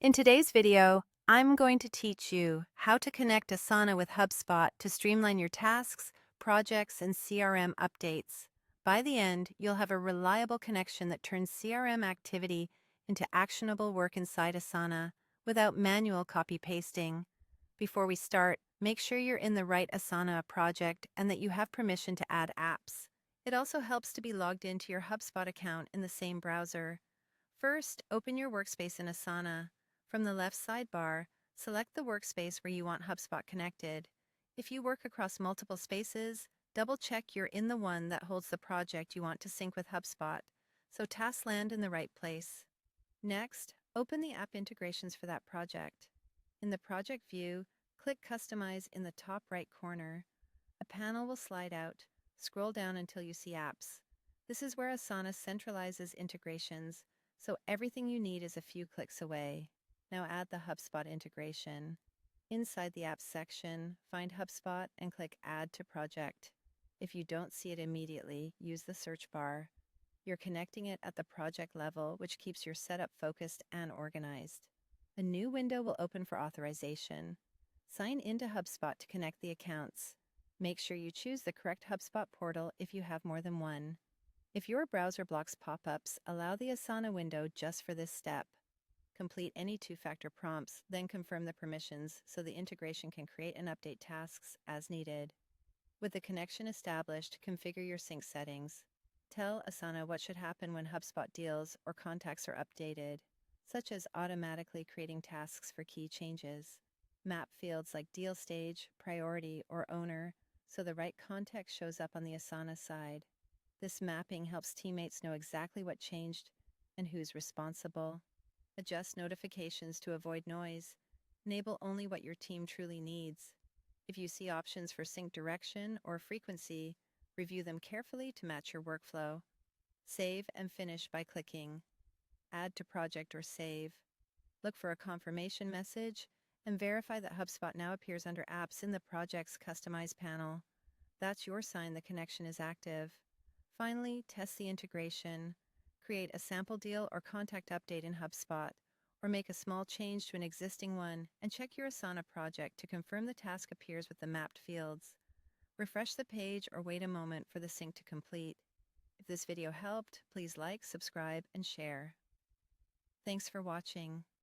In today's video, I'm going to teach you how to connect Asana with HubSpot to streamline your tasks, projects, and CRM updates. By the end, you'll have a reliable connection that turns CRM activity into actionable work inside Asana without manual copy-pasting. Before we start, make sure you're in the right Asana project and that you have permission to add apps. It also helps to be logged into your HubSpot account in the same browser. First, open your workspace in Asana. From the left sidebar, select the workspace where you want HubSpot connected. If you work across multiple spaces, double-check you're in the one that holds the project you want to sync with HubSpot, so tasks land in the right place. Next, open the app integrations for that project. In the project view, click Customize in the top right corner. A panel will slide out. Scroll down until you see Apps. This is where Asana centralizes integrations, so everything you need is a few clicks away. Now add the HubSpot integration. Inside the Apps section, find HubSpot and click Add to Project. If you don't see it immediately, use the search bar. You're connecting it at the project level, which keeps your setup focused and organized. A new window will open for authorization. Sign into HubSpot to connect the accounts. Make sure you choose the correct HubSpot portal if you have more than one. If your browser blocks pop-ups, allow the Asana window just for this step. Complete any two-factor prompts, then confirm the permissions so the integration can create and update tasks as needed. With the connection established, configure your sync settings. Tell Asana what should happen when HubSpot deals or contacts are updated, such as automatically creating tasks for key changes. Map fields like deal stage, priority, or owner so the right context shows up on the Asana side. This mapping helps teammates know exactly what changed and who's responsible. Adjust notifications to avoid noise. Enable only what your team truly needs. If you see options for sync direction or frequency, review them carefully to match your workflow. Save and finish by clicking Add to Project or Save. Look for a confirmation message and verify that HubSpot now appears under Apps in the project's Customize panel. That's your sign the connection is active. Finally, test the integration. Create a sample deal or contact update in HubSpot, or make a small change to an existing one and check your Asana project to confirm the task appears with the mapped fields. Refresh the page or wait a moment for the sync to complete. If this video helped, please like, subscribe, and share. Thanks for watching.